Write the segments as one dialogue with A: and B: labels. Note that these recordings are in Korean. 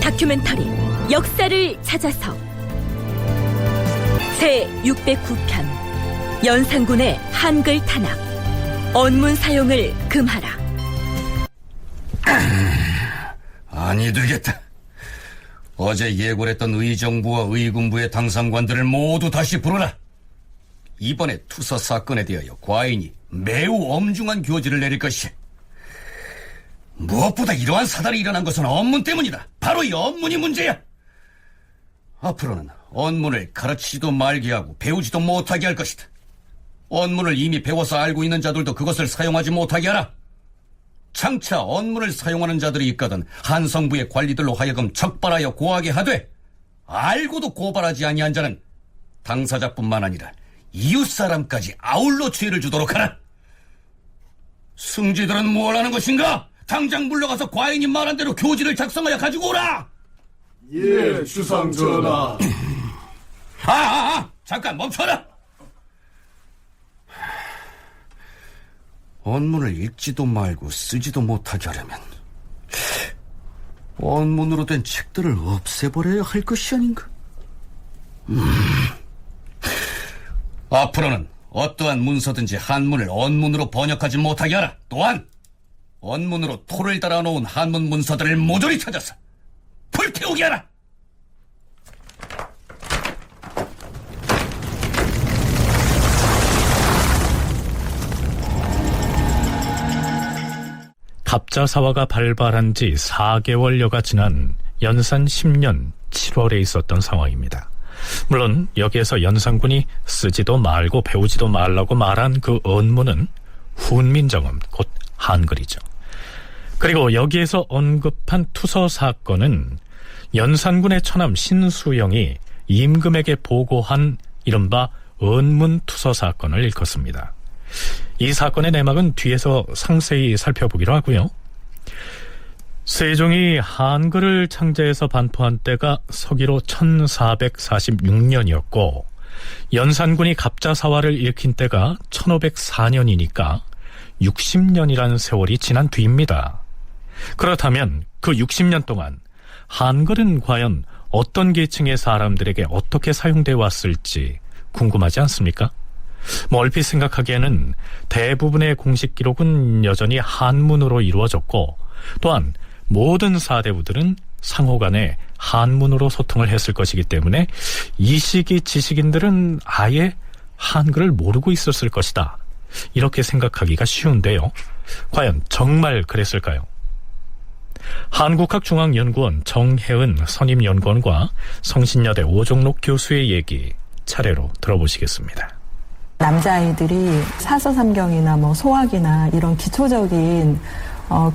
A: 다큐멘터리 역사를 찾아서 제609편 연산군의 한글 탄압 언문 사용을 금하라.
B: 아니 되겠다. 어제 예고했던 의정부와 의군부의 당상관들을 모두 다시 부르라. 이번에 투서 사건에 대하여 과인이 매우 엄중한 교지를 내릴 것이야. 무엇보다 이러한 사달이 일어난 것은 언문 때문이다. 바로 이 언문이 문제야. 앞으로는 언문을 가르치지도 말게 하고 배우지도 못하게 할 것이다. 언문을 이미 배워서 알고 있는 자들도 그것을 사용하지 못하게 하라. 장차 언문을 사용하는 자들이 있거든 한성부의 관리들로 하여금 적발하여 고하게 하되, 알고도 고발하지 아니한 자는 당사자뿐만 아니라 이웃사람까지 아울러 죄를 주도록 하라. 승지들은 뭘 하는 것인가? 당장 물러가서 과인이 말한 대로 교지를 작성하여 가지고 오라.
C: 예, 주상 전하.
B: 잠깐 멈춰라. 언문을 읽지도 말고 쓰지도 못하게 하려면 언문으로 된 책들을 없애버려야 할 것이 아닌가? 앞으로는 어떠한 문서든지 한문을 언문으로 번역하지 못하게 하라. 또한 언문으로 토를 달아놓은 한문 문서들을 모조리 찾아서 불태우게 하라.
D: 갑자사화가 발발한 지 4개월여가 지난 연산 10년 7월에 있었던 상황입니다. 물론 여기에서 연산군이 쓰지도 말고 배우지도 말라고 말한 그 언문은 훈민정음, 곧 한글이죠. 그리고 여기에서 언급한 투서 사건은 연산군의 처남 신수영이 임금에게 보고한 이른바 언문투서 사건을 일컫습니다. 이 사건의 내막은 뒤에서 상세히 살펴보기로 하고요. 세종이 한글을 창제해서 반포한 때가 서기로 1446년이었고 연산군이 갑자사화를 일으킨 때가 1504년이니까 60년이라는 세월이 지난 뒤입니다. 그렇다면 그 60년 동안 한글은 과연 어떤 계층의 사람들에게 어떻게 사용되어 왔을지 궁금하지 않습니까? 얼핏 생각하기에는 대부분의 공식 기록은 여전히 한문으로 이루어졌고, 또한 모든 사대부들은 상호간에 한문으로 소통을 했을 것이기 때문에 이 시기 지식인들은 아예 한글을 모르고 있었을 것이다, 이렇게 생각하기가 쉬운데요. 과연 정말 그랬을까요? 한국학중앙연구원 정혜은 선임연구원과 성신여대 오종록 교수의 얘기 차례로 들어보시겠습니다.
E: 남자아이들이 사서삼경이나 소학이나 이런 기초적인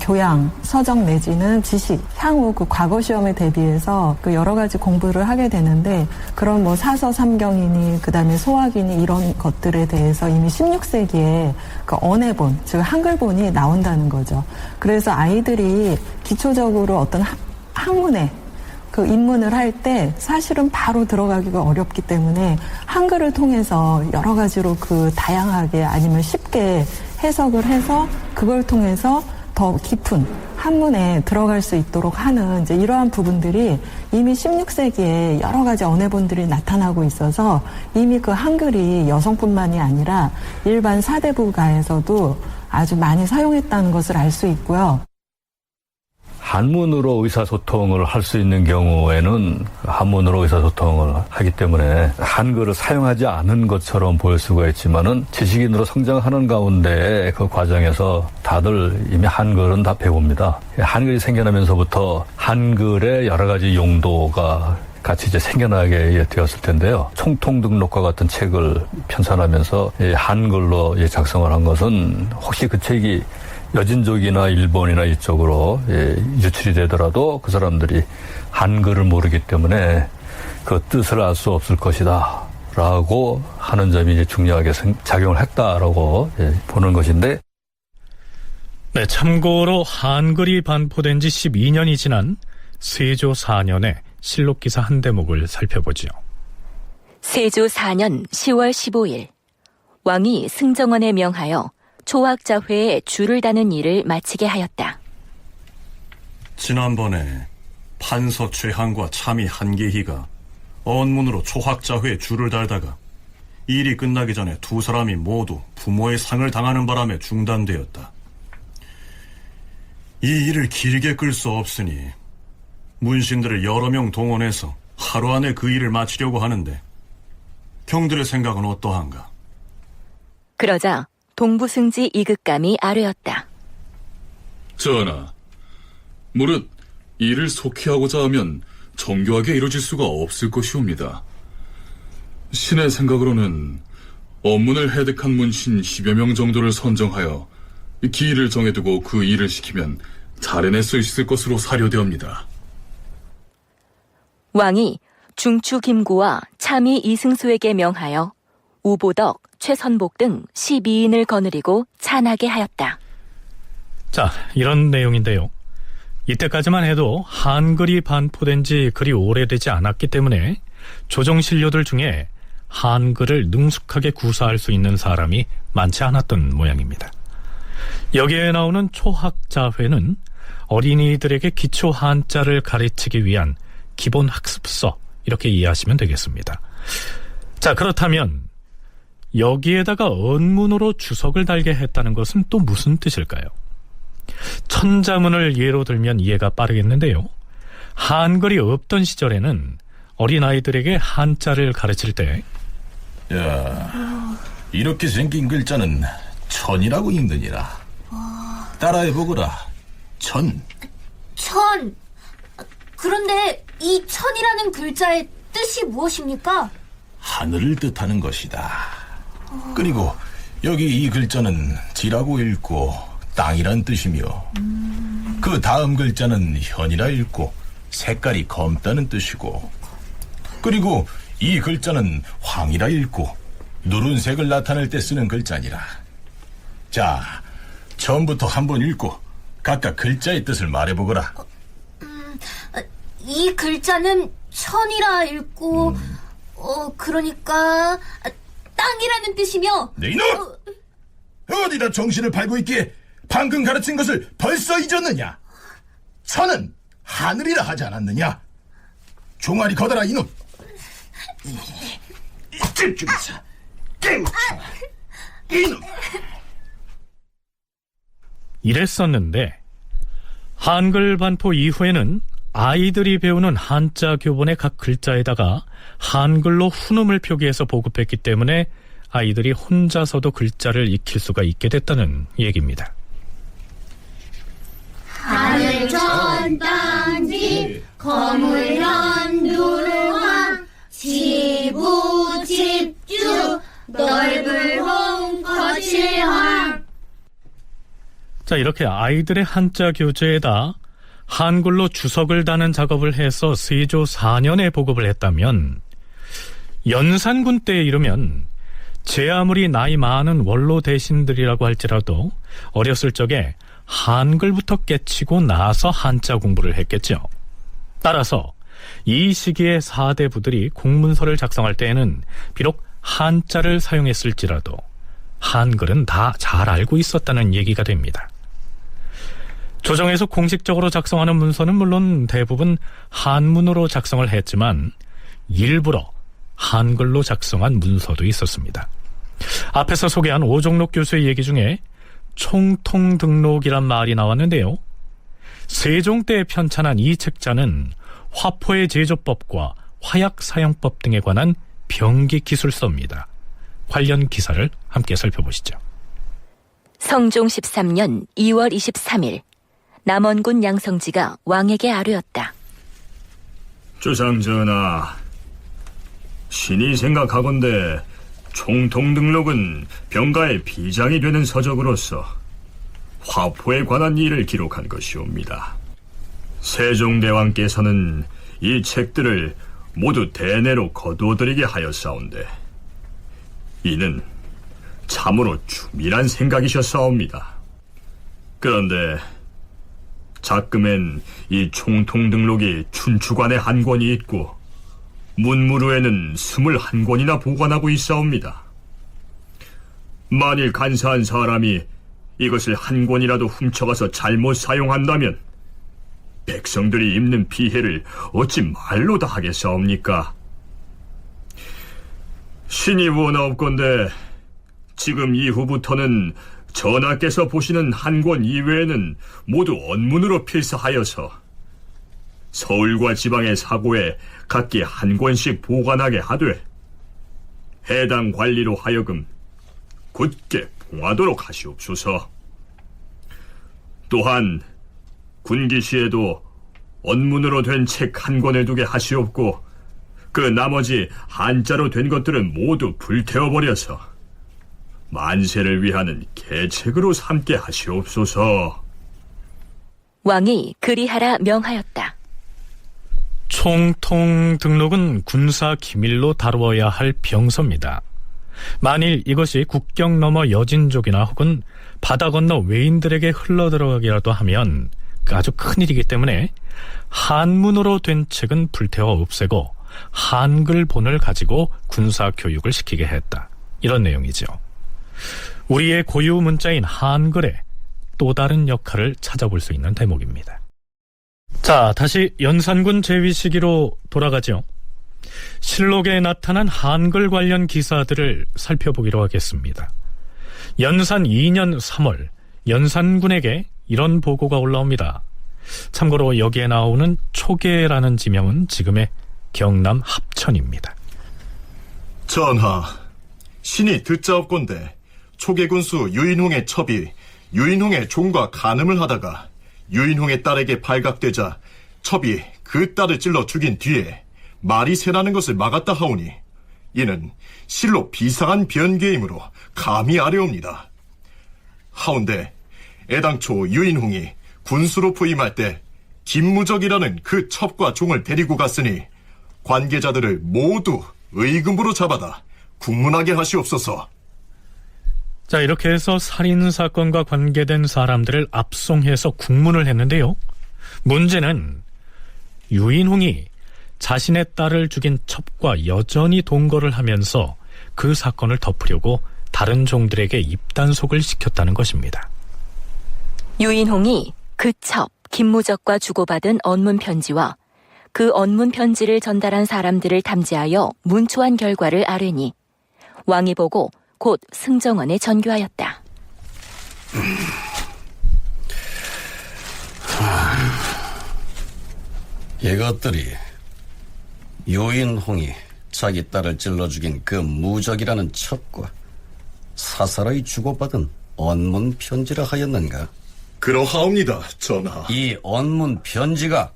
E: 교양, 서적 내지는 지식, 향후 그 과거 시험에 대비해서 그 여러 가지 공부를 하게 되는데, 그런 사서삼경이니 그다음에 소학이니 이런 것들에 대해서 이미 16세기에 그 언해본, 즉 한글본이 나온다는 거죠. 그래서 아이들이 기초적으로 어떤 학문에 그 입문을 할 때 사실은 바로 들어가기가 어렵기 때문에 한글을 통해서 여러 가지로 그 다양하게 아니면 쉽게 해석을 해서 그걸 통해서 더 깊은 한문에 들어갈 수 있도록 하는 이제 이러한 부분들이 이미 16세기에 여러 가지 언해본들이 나타나고 있어서 이미 그 한글이 여성뿐만이 아니라 일반 사대부가에서도 아주 많이 사용했다는 것을 알 수 있고요.
F: 한문으로 의사소통을 할 수 있는 경우에는 한문으로 의사소통을 하기 때문에 한글을 사용하지 않은 것처럼 보일 수가 있지만은 지식인으로 성장하는 가운데 그 과정에서 다들 이미 한글은 다 배웁니다. 한글이 생겨나면서부터 한글의 여러 가지 용도가 같이 이제 생겨나게 되었을 텐데요. 총통등록과 같은 책을 편찬하면서 한글로 작성을 한 것은 혹시 그 책이 여진족이나 일본이나 이쪽으로 유출이 되더라도 그 사람들이 한글을 모르기 때문에 그 뜻을 알 수 없을 것이다 라고 하는 점이 이제 중요하게 작용을 했다라고 보는 것인데,
D: 네, 참고로 한글이 반포된 지 12년이 지난 세조 4년의 실록기사 한 대목을 살펴보죠.
A: 세조 4년 10월 15일 왕이 승정원에 명하여 초학자회에 줄을 다는 일을 마치게 하였다.
G: 지난번에 판서 최항과 참의 한계희가 언문으로 초학자회에 줄을 달다가 일이 끝나기 전에 두 사람이 모두 부모의 상을 당하는 바람에 중단되었다. 이 일을 길게 끌 수 없으니 문신들을 여러 명 동원해서 하루 안에 그 일을 마치려고 하는데 경들의 생각은 어떠한가?
A: 그러자 동부승지 이극감이 아뢰었다.
H: 전하, 무릇 일을 속히 하고자 하면 정교하게 이루어질 수가 없을 것이옵니다. 신의 생각으로는 업문을 획득한 문신 10여 명 정도를 선정하여 기일을 정해두고 그 일을 시키면 잘 해낼 수 있을 것으로 사료되옵니다.
A: 왕이 중추 김구와 참의 이승수에게 명하여 우보덕, 최선복 등 12인을 거느리고 찬하게 하였다.
D: 자, 이런 내용인데요. 이때까지만 해도 한글이 반포된 지 그리 오래되지 않았기 때문에 조정신료들 중에 한글을 능숙하게 구사할 수 있는 사람이 많지 않았던 모양입니다. 여기에 나오는 초학자회는 어린이들에게 기초 한자를 가르치기 위한 기본 학습서, 이렇게 이해하시면 되겠습니다. 자, 그렇다면 여기에다가 언문으로 주석을 달게 했다는 것은 또 무슨 뜻일까요? 천자문을 예로 들면 이해가 빠르겠는데요. 한글이 없던 시절에는 어린아이들에게 한자를 가르칠 때
C: 야, 이렇게 생긴 글자는 천이라고 읽느니라. 따라해보거라. 천.
I: 천. 그런데 이 천이라는 글자의 뜻이 무엇입니까?
C: 하늘을 뜻하는 것이다. 그리고 여기 이 글자는 지라고 읽고 땅이란 뜻이며 그 다음 글자는 현이라 읽고 색깔이 검다는 뜻이고, 그리고 이 글자는 황이라 읽고 누른색을 나타낼 때 쓰는 글자니라. 자, 처음부터 한번 읽고 각각 글자의 뜻을 말해보거라.
I: 이 글자는 천이라 읽고 그러니까 땅이라는 뜻이며.
C: 네 이놈! 어디다 정신을 팔고 있기에 방금 가르친 것을 벌써 잊었느냐? 천은 하늘이라 하지 않았느냐? 종아리 거더라 이놈! 이쯤 중에서 깨우쳐 이놈!
D: 이랬었는데 한글 반포 이후에는 아이들이 배우는 한자 교본의 각 글자에다가 한글로 훈음을 표기해서 보급했기 때문에 아이들이 혼자서도 글자를 익힐 수가 있게 됐다는 얘기입니다.
I: 하늘천 땅지 거물현 누르황 지부 집주 넓을홍 거칠황.
D: 자, 이렇게 아이들의 한자 교재에다 한글로 주석을 다는 작업을 해서 세조 4년에 보급을 했다면 연산군 때에 이르면 제 아무리 나이 많은 원로 대신들이라고 할지라도 어렸을 적에 한글부터 깨치고 나서 한자 공부를 했겠죠. 따라서 이 시기에 사대부들이 공문서를 작성할 때에는 비록 한자를 사용했을지라도 한글은 다 잘 알고 있었다는 얘기가 됩니다. 조정에서 공식적으로 작성하는 문서는 물론 대부분 한문으로 작성을 했지만 일부러 한글로 작성한 문서도 있었습니다. 앞에서 소개한 오종록 교수의 얘기 중에 총통등록이란 말이 나왔는데요. 세종 때에 편찬한 이 책자는 화포의 제조법과 화약 사용법 등에 관한 병기 기술서입니다. 관련 기사를 함께 살펴보시죠.
A: 성종 13년 2월 23일 남원군 양성지가 왕에게 아뢰었다.
G: 주상전하, 신이 생각하건대 총통등록은 병가의 비장이 되는 서적으로서 화포에 관한 일을 기록한 것이옵니다. 세종대왕께서는 이 책들을 모두 대내로 거두어들이게 하였사온데 이는 참으로 주밀한 생각이셨사옵니다. 그런데 작금엔 이 총통등록이 춘추관에 한 권이 있고 문무루에는 21권이나 보관하고 있사옵니다. 만일 간사한 사람이 이것을 한 권이라도 훔쳐가서 잘못 사용한다면
J: 백성들이 입는 피해를 어찌 말로 다 하겠사옵니까? 신이 원하옵건대 지금 이후부터는 전하께서 보시는 한 권 이외에는 모두 언문으로 필사하여서 서울과 지방의 사고에 각기 한 권씩 보관하게 하되 해당 관리로 하여금 굳게 봉하도록 하시옵소서. 또한 군기시에도 언문으로 된 책 한 권을 두게 하시옵고 그 나머지 한자로 된 것들은 모두 불태워버려서 만세를 위하는 계책으로 삼게 하시옵소서.
A: 왕이 그리하라 명하였다.
D: 총통 등록은 군사 기밀로 다루어야 할 병서입니다. 만일 이것이 국경 너머 여진족이나 혹은 바다 건너 외인들에게 흘러들어가기라도 하면 아주 큰일이기 때문에 한문으로 된 책은 불태워 없애고 한글본을 가지고 군사 교육을 시키게 했다. 이런 내용이죠. 우리의 고유 문자인 한글의 또 다른 역할을 찾아볼 수 있는 대목입니다. 자, 다시 연산군 제위 시기로 돌아가죠. 실록에 나타난 한글 관련 기사들을 살펴보기로 하겠습니다. 연산 2년 3월 연산군에게 이런 보고가 올라옵니다. 참고로 여기에 나오는 초계라는 지명은 지금의 경남 합천입니다.
C: 전하, 신이 듣자옵건대 초계군수 유인홍의 첩이 유인홍의 종과 간음을 하다가 유인홍의 딸에게 발각되자 첩이 그 딸을 찔러 죽인 뒤에 말이 새라는 것을 막았다 하오니 이는 실로 비상한 변계이므로 감히 아뢰옵니다. 하온데 애당초 유인홍이 군수로 부임할 때 김무적이라는 그 첩과 종을 데리고 갔으니 관계자들을 모두 의금으로 잡아다 국문하게 하시옵소서.
D: 자, 이렇게 해서 살인사건과 관계된 사람들을 압송해서 국문을 했는데요. 문제는 유인홍이 자신의 딸을 죽인 첩과 여전히 동거를 하면서 그 사건을 덮으려고 다른 종들에게 입단속을 시켰다는 것입니다.
A: 유인홍이 그 첩 김무적과 주고받은 언문 편지와 그 언문 편지를 전달한 사람들을 탐지하여 문초한 결과를 아뢰니 왕이 보고 곧 승정원에 전교하였다.
B: 이것들이 유인홍이 자기 딸을 찔러 죽인 그 무적이라는 첩과 사사로이 주고받은 언문 편지라 하였는가?
C: 그러하옵니다, 전하.
B: 이 언문 편지가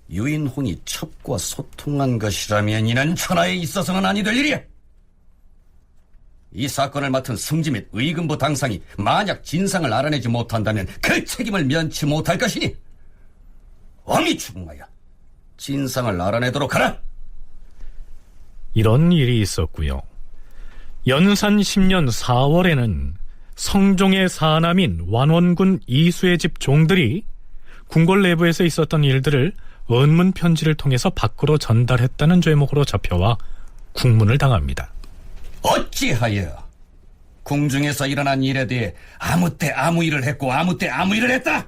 B: 유인홍이 첩과 소통한 것이라면 이는 천하에 있어서는 아니 될 일이야. 이 사건을 맡은 승지 및 의금부 당상이 만약 진상을 알아내지 못한다면 그 책임을 면치 못할 것이니 왕이 추궁하여 진상을 알아내도록 하라.
D: 이런 일이 있었고요. 연산 10년 4월에는 성종의 사남인 완원군 이수의 집 종들이 궁궐 내부에서 있었던 일들을 언문 편지를 통해서 밖으로 전달했다는 죄목으로 잡혀와 국문을 당합니다.
B: 어찌하여 궁중에서 일어난 일에 대해 아무 때 아무 일을 했고 아무 때 아무 일을 했다?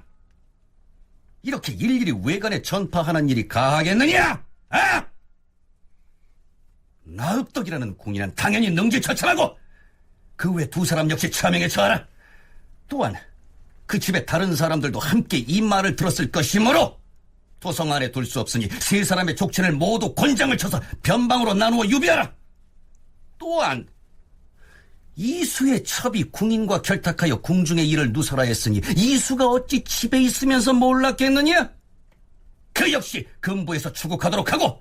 B: 이렇게 일일이 외관에 전파하는 일이 가하겠느냐? 아! 나읍덕이라는 궁인은 당연히 능지처참하고 그 외 두 사람 역시 차명에 처하라. 또한 그 집의 다른 사람들도 함께 이 말을 들었을 것이므로 도성 안에 둘 수 없으니 세 사람의 족친을 모두 곤장을 쳐서 변방으로 나누어 유비하라. 또한 이수의 첩이 궁인과 결탁하여 궁중의 일을 누설하 했으니 이수가 어찌 집에 있으면서 몰랐겠느냐? 그 역시 금부에서 추국하도록 하고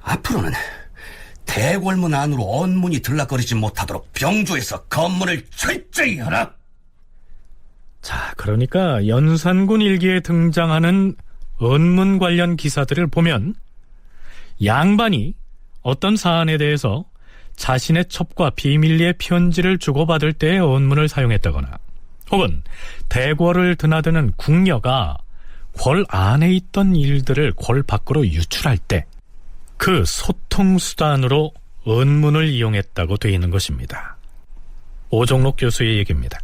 B: 앞으로는 대궐문 안으로 언문이 들락거리지 못하도록 병조에서 검문을 철저히 하라.
D: 자, 그러니까 연산군 일기에 등장하는 언문 관련 기사들을 보면 양반이 어떤 사안에 대해서 자신의 첩과 비밀리에 편지를 주고받을 때의 언문을 사용했다거나 혹은 대궐을 드나드는 궁녀가 궐 안에 있던 일들을 궐 밖으로 유출할 때 그 소통수단으로 언문을 이용했다고 되어 있는 것입니다. 오종록 교수의 얘기입니다.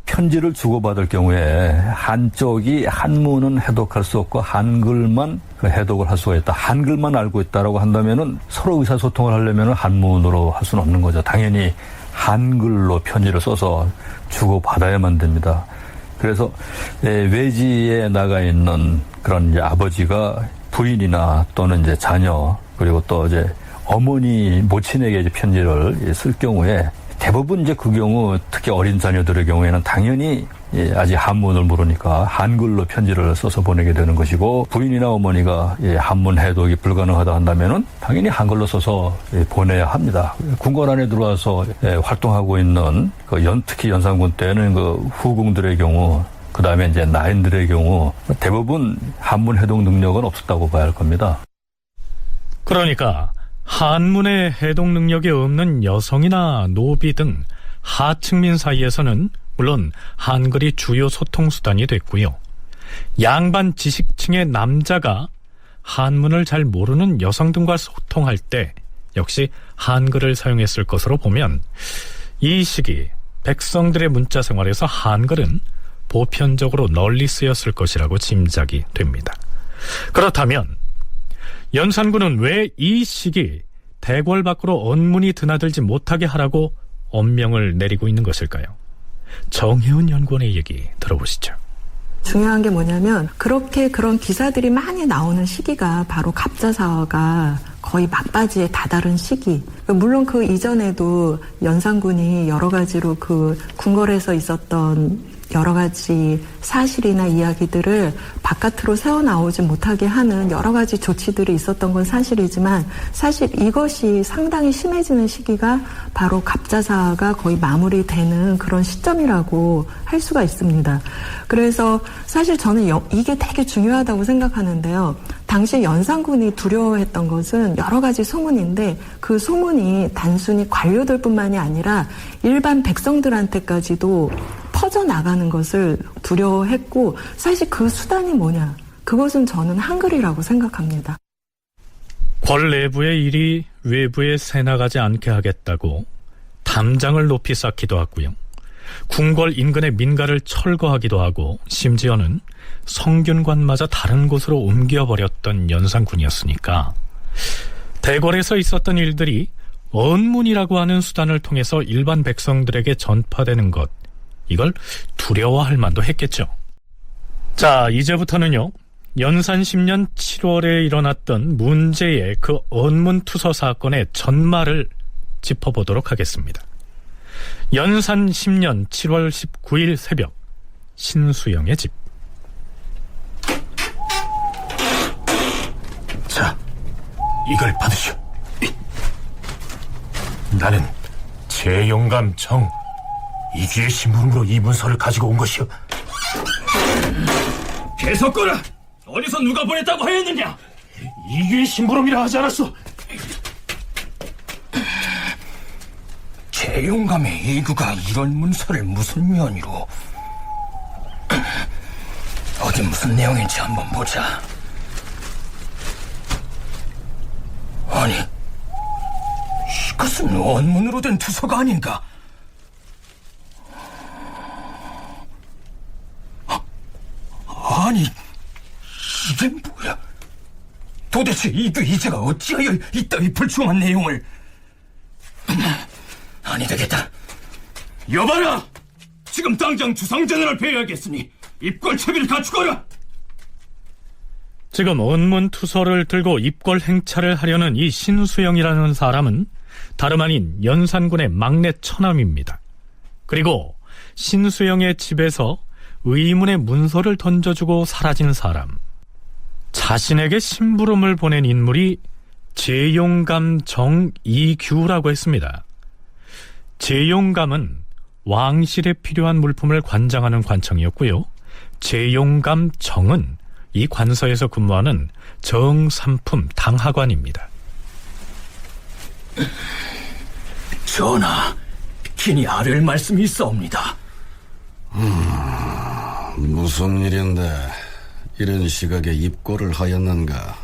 F: 편지를 주고받을 경우에 한쪽이 한문은 해독할 수 없고 한글만 해독을 할 수가 있다. 한글만 알고 있다라고 한다면은 서로 의사소통을 하려면 한문으로 할 수는 없는 거죠. 당연히 한글로 편지를 써서 주고받아야만 됩니다. 그래서 외지에 나가 있는 그런 이제 아버지가 부인이나 또는 이제 자녀 그리고 또 이제 어머니 모친에게 이제 편지를 쓸 경우에 대부분 이제 그 경우 특히 어린 자녀들의 경우에는 당연히 아직 한문을 모르니까 한글로 편지를 써서 보내게 되는 것이고 부인이나 어머니가 한문 해독이 불가능하다 한다면은 당연히 한글로 써서 보내야 합니다. 궁궐 안에 들어와서 활동하고 있는 특히 연산군 때는 그 후궁들의 경우 그 다음에 이제 나인들의 경우 대부분 한문 해독 능력은 없었다고 봐야 할 겁니다.
D: 그러니까 한문의 해독 능력이 없는 여성이나 노비 등 하층민 사이에서는 물론 한글이 주요 소통 수단이 됐고요. 양반 지식층의 남자가 한문을 잘 모르는 여성 등과 소통할 때 역시 한글을 사용했을 것으로 보면 이 시기 백성들의 문자 생활에서 한글은 보편적으로 널리 쓰였을 것이라고 짐작이 됩니다. 그렇다면 연산군은 왜 이 시기 대궐 밖으로 언문이 드나들지 못하게 하라고 엄명을 내리고 있는 것일까요? 정혜은 연구원의 얘기 들어보시죠.
E: 중요한 게 뭐냐면 그렇게 그런 기사들이 많이 나오는 시기가 바로 갑자사화가 거의 막바지에 다다른 시기. 물론 그 이전에도 연산군이 여러 가지로 그 궁궐에서 있었던 여러 가지 사실이나 이야기들을 바깥으로 새어나오지 못하게 하는 여러 가지 조치들이 있었던 건 사실이지만 사실 이것이 상당히 심해지는 시기가 바로 갑자사가 거의 마무리되는 그런 시점이라고 할 수가 있습니다. 그래서 사실 저는 이게 되게 중요하다고 생각하는데요. 당시 연산군이 두려워했던 것은 여러 가지 소문인데 그 소문이 단순히 관료들뿐만이 아니라 일반 백성들한테까지도 퍼져나가는 것을 두려워했고 사실 그 수단이 뭐냐? 그것은 저는 한글이라고 생각합니다.
D: 궐 내부의 일이 외부에 새나가지 않게 하겠다고 담장을 높이 쌓기도 하고요. 궁궐 인근의 민가를 철거하기도 하고 심지어는 성균관마저 다른 곳으로 옮겨버렸던 연산군이었으니까 대궐에서 있었던 일들이 언문이라고 하는 수단을 통해서 일반 백성들에게 전파되는 것 이걸 두려워할 만도 했겠죠. 자, 이제부터는요. 연산 10년 7월에 일어났던 문제의 그 언문투서 사건의 전말을 짚어보도록 하겠습니다. 연산 10년 7월 19일 새벽 신수영의 집.
C: 자, 이걸 받으시오. 나는 재영감 정 이규의 신부름으로 이 문서를 가지고 온 것이오.
J: 계속 꺼라! 어디서 누가 보냈다고 하였느냐?
C: 이규의 심부름이라 하지 않았소.
B: 재용감의 이구가 이런 문서를 무슨 면으로 어디 무슨 내용인지 한번 보자. 아니, 이것은 원문으로 된 투서가 아닌가? 아니, 이게 뭐야? 도대체 이제가 어찌하여 이따위 불충한 내용을... 아니 되겠다.
J: 여봐라! 지금 당장 주상전을 뵈야겠으니 입궐채비를 갖추거라!
D: 지금 언문투서를 들고 입궐 행차를 하려는 이 신수영이라는 사람은 다름 아닌 연산군의 막내 처남입니다. 그리고 신수영의 집에서 의문의 문서를 던져주고 사라진 사람, 자신에게 심부름을 보낸 인물이 재용감 정이규라고 했습니다. 재용감은 왕실에 필요한 물품을 관장하는 관청이었고요. 재용감 정은 이 관서에서 근무하는 정삼품 당하관입니다.
B: 전하, 긴히 아랠 말씀이 있사옵니다.
K: 무슨 일인데 이런 시각에 입고를 하였는가?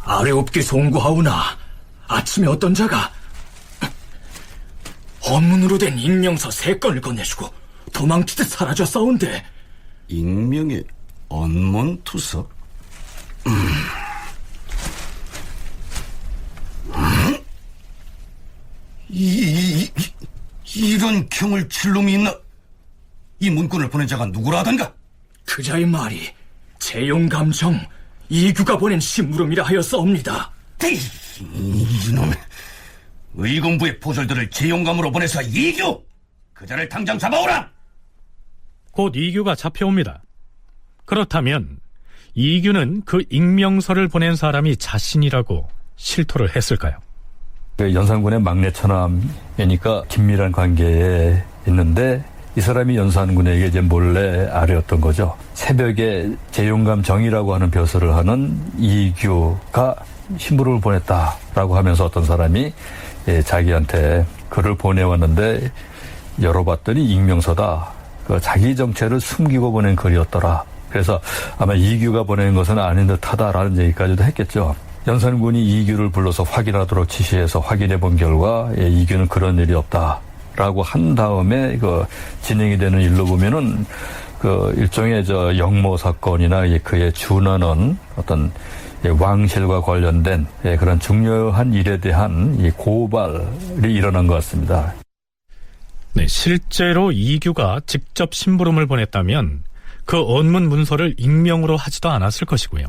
B: 아래옵게 송구하오나 아침에 어떤 자가 언문으로 된 임명서 3건을 건네주고
J: 도망치듯 사라졌사온데.
K: 익명의 언문투석?
B: 이런 경을 칠 놈이 있나? 이 문건을 보낸 자가 누구라던가?
J: 그자의 말이 재용감정 이규가 보낸 심부름이라 하였사옵니다.
B: 이놈, 의공부의 포졸들을 재용감으로 보내서 이규! 그자를 당장 잡아오라!
D: 곧 이규가 잡혀옵니다. 그렇다면 이규는 그 익명서를 보낸 사람이 자신이라고 실토를 했을까요?
F: 연산군의 막내 처남이니까 긴밀한 관계에 있는데 이 사람이 연산군에게 이제 몰래 아뢰었던 거죠. 새벽에 재용감 정이라고 하는 벼슬을 하는 이규가 심부름을 보냈다라고 하면서 어떤 사람이 자기한테 글을 보내왔는데 열어봤더니 익명서다. 자기 정체를 숨기고 보낸 글이었더라. 그래서 아마 이규가 보낸 것은 아닌 듯하다라는 얘기까지도 했겠죠. 연산군이 이규를 불러서 확인하도록 지시해서 확인해 본 결과 이규는 그런 일이 없다라고 한 다음에 진행이 되는 일로 보면은 일종의 영모 사건이나 그에 준하는 어떤 왕실과 관련된 그런 중요한 일에 대한 고발이 일어난 것 같습니다.
D: 네, 실제로 이규가 직접 심부름을 보냈다면 그 언문 문서를 익명으로 하지도 않았을 것이고요.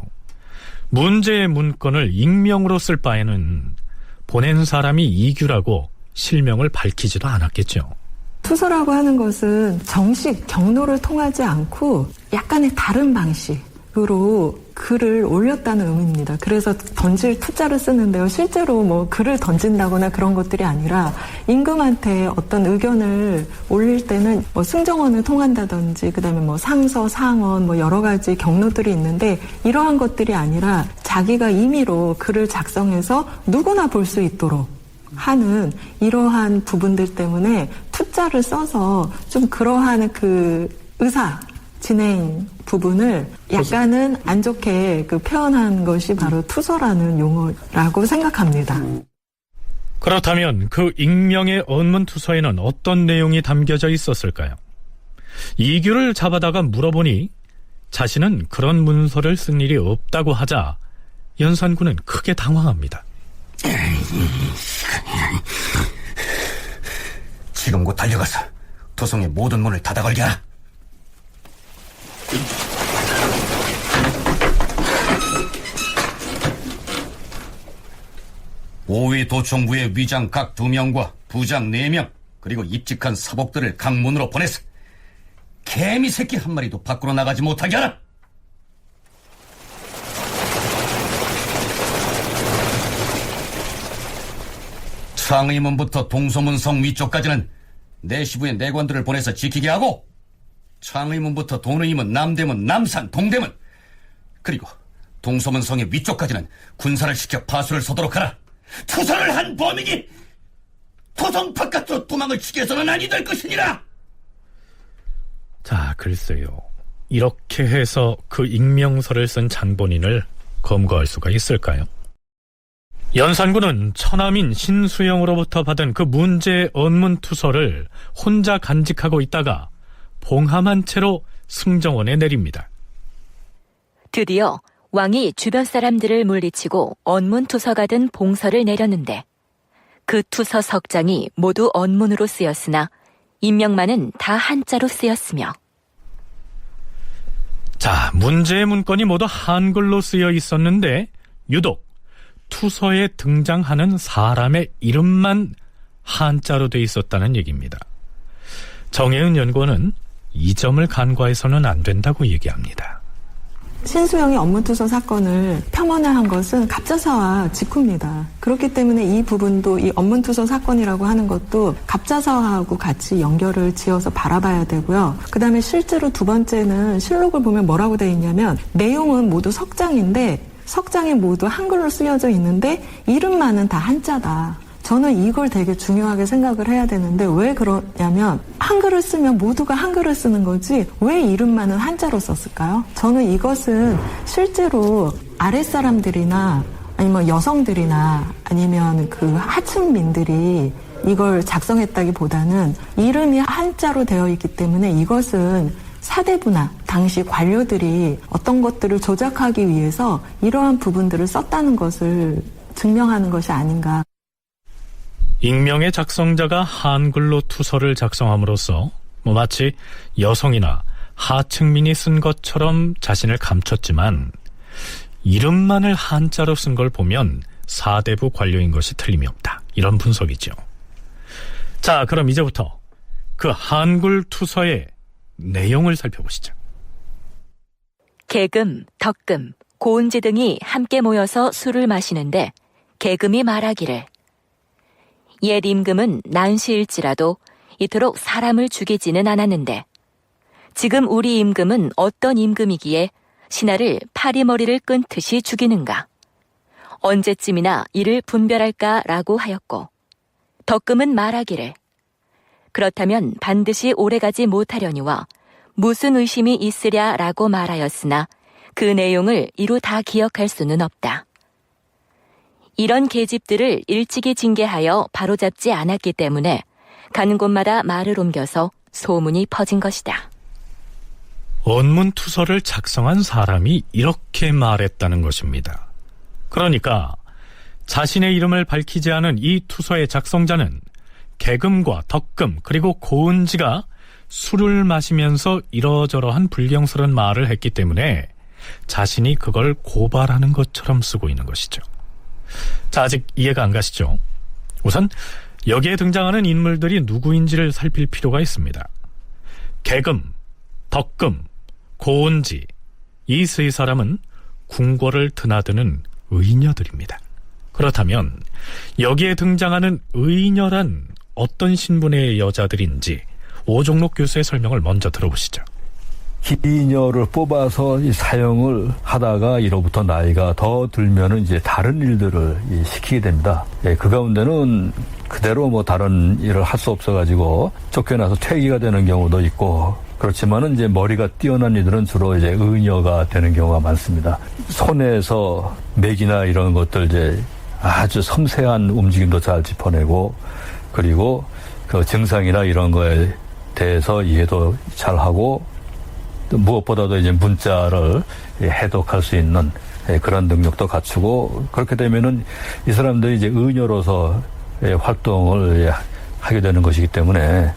D: 문제의 문건을 익명으로 쓸 바에는 보낸 사람이 이규라고 실명을 밝히지도 않았겠죠.
E: 투서라고 하는 것은 정식 경로를 통하지 않고 약간의 다른 방식으로 글을 올렸다는 의미입니다. 그래서 던질 투자를 쓰는데요. 실제로 뭐 글을 던진다거나 그런 것들이 아니라 임금한테 어떤 의견을 올릴 때는 뭐 승정원을 통한다든지 그다음에 뭐 상서, 상원 뭐 여러 가지 경로들이 있는데 이러한 것들이 아니라 자기가 임의로 글을 작성해서 누구나 볼 수 있도록 하는 이러한 부분들 때문에 투자를 써서 좀 그러한 그 의사 진행 부분을 약간은 안 좋게 표현한 것이 바로 투서라는 용어라고 생각합니다.
D: 그렇다면 그 익명의 언문 투서에는 어떤 내용이 담겨져 있었을까요? 이규를 잡아다가 물어보니 자신은 그런 문서를 쓴 일이 없다고 하자 연산군은 크게 당황합니다.
B: 지금 곧 달려가서 도성의 모든 문을 닫아걸게 하라. 오위 도청부의 위장 각 2명과 부장 4명 그리고 입직한 사복들을 각 문으로 보내서 개미 새끼 한 마리도 밖으로 나가지 못하게 하라. 창의문부터 동소문성 위쪽까지는 내시부의 내관들을 보내서 지키게 하고 창의문부터 돈의문, 남대문, 남산, 동대문 그리고 동소문성의 위쪽까지는 군사를 시켜 파수를 서도록 하라. 투서를 한 범인이 도성 바깥으로 도망을 치게 해서는 아니 될 것이니라.
D: 자, 글쎄요. 이렇게 해서 그 익명서를 쓴 장본인을 검거할 수가 있을까요? 연산군은 처남인 신수영으로부터 받은 그 문제의 언문 투서를 혼자 간직하고 있다가 봉함한 채로 승정원에 내립니다.
A: 드디어 왕이 주변 사람들을 물리치고 언문 투서가 든 봉서를 내렸는데 그 투서 석장이 모두 언문으로 쓰였으나 인명만은 다 한자로 쓰였으며
D: 자, 문제의 문건이 모두 한글로 쓰여 있었는데 유독 투서에 등장하는 사람의 이름만 한자로 돼 있었다는 얘기입니다. 정혜은 연구원은 이 점을 간과해서는 안 된다고 얘기합니다.
E: 신수영이 업무투서 사건을 평원화한 것은 갑자사화 직후입니다. 그렇기 때문에 이 부분도 이 업무투서 사건이라고 하는 것도 갑자사화하고 같이 연결을 지어서 바라봐야 되고요. 그 다음에 실제로 두 번째는 실록을 보면 뭐라고 되어 있냐면 내용은 모두 석장인데 석장이 모두 한글로 쓰여져 있는데 이름만은 다 한자다. 저는 이걸 되게 중요하게 생각을 해야 되는데 왜 그러냐면 한글을 쓰면 모두가 한글을 쓰는 거지 왜 이름만은 한자로 썼을까요? 저는 이것은 실제로 아랫사람들이나 아니면 여성들이나 아니면 그 하층민들이 이걸 작성했다기보다는 이름이 한자로 되어 있기 때문에 이것은 사대부나 당시 관료들이 어떤 것들을 조작하기 위해서 이러한 부분들을 썼다는 것을 증명하는 것이 아닌가.
D: 익명의 작성자가 한글로 투서를 작성함으로써 마치 여성이나 하층민이 쓴 것처럼 자신을 감췄지만 이름만을 한자로 쓴 걸 보면 사대부 관료인 것이 틀림이 없다. 이런 분석이죠. 자, 그럼 이제부터 그 한글 투서의 내용을 살펴보시죠.
A: 계금, 덕금, 고은지 등이 함께 모여서 술을 마시는데 계금이 말하기를 옛 임금은 난시일지라도 이토록 사람을 죽이지는 않았는데 지금 우리 임금은 어떤 임금이기에 신하를 파리머리를 끊듯이 죽이는가? 언제쯤이나 이를 분별할까라고 하였고 덕금은 말하기를 그렇다면 반드시 오래가지 못하려니와 무슨 의심이 있으랴라고 말하였으나 그 내용을 이루 다 기억할 수는 없다. 이런 계집들을 일찍이 징계하여 바로잡지 않았기 때문에 가는 곳마다 말을 옮겨서 소문이 퍼진 것이다.
D: 언문투서를 작성한 사람이 이렇게 말했다는 것입니다. 그러니까 자신의 이름을 밝히지 않은 이 투서의 작성자는 계금과 덕금 그리고 고은지가 술을 마시면서 이러저러한 불경스러운 말을 했기 때문에 자신이 그걸 고발하는 것처럼 쓰고 있는 것이죠. 자, 아직 이해가 안 가시죠? 우선 여기에 등장하는 인물들이 누구인지를 살필 필요가 있습니다. 계금, 덕금, 고은지 이 세 사람은 궁궐을 드나드는 의녀들입니다. 그렇다면 여기에 등장하는 의녀란 어떤 신분의 여자들인지 오종록 교수의 설명을 먼저 들어보시죠.
F: 기녀를 뽑아서 이 사용을 하다가 이로부터 나이가 더 들면은 이제 다른 일들을 시키게 됩니다. 예, 그 가운데는 그대로 뭐 다른 일을 할 수 없어가지고 쫓겨나서 퇴기가 되는 경우도 있고, 그렇지만은 이제 머리가 뛰어난 이들은 주로 이제 의녀가 되는 경우가 많습니다. 손에서 맥이나 이런 것들 이제 아주 섬세한 움직임도 잘 짚어내고, 그리고 그 증상이나 이런 거에 대해서 이해도 잘 하고, 또 무엇보다도 이제 문자를 해독할 수 있는 그런 능력도 갖추고, 그렇게 되면은 이 사람들이 이제 의녀로서 활동을 하게 되는 것이기 때문에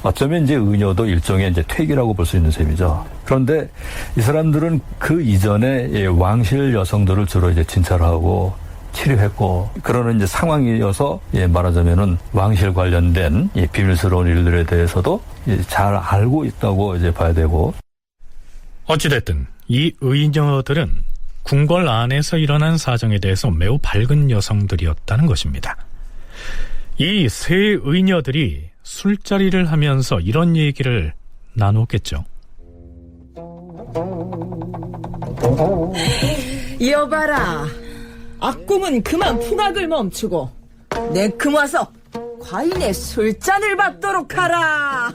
F: 어쩌면 이제 의녀도 일종의 이제 퇴기라고 볼 수 있는 셈이죠. 그런데 이 사람들은 그 이전에 왕실 여성들을 주로 이제 진찰하고 치료했고, 그러는 이제 상황이어서 말하자면은 왕실 관련된 비밀스러운 일들에 대해서도 잘 알고 있다고 이제 봐야 되고.
D: 어찌됐든 이 의녀들은 궁궐 안에서 일어난 사정에 대해서 매우 밝은 여성들이었다는 것입니다. 이 세 의녀들이 술자리를 하면서 이런 얘기를 나누었겠죠.
L: 여봐라, 악공은 그만 풍악을 멈추고 내금 와서 과인의 술잔을 받도록 하라.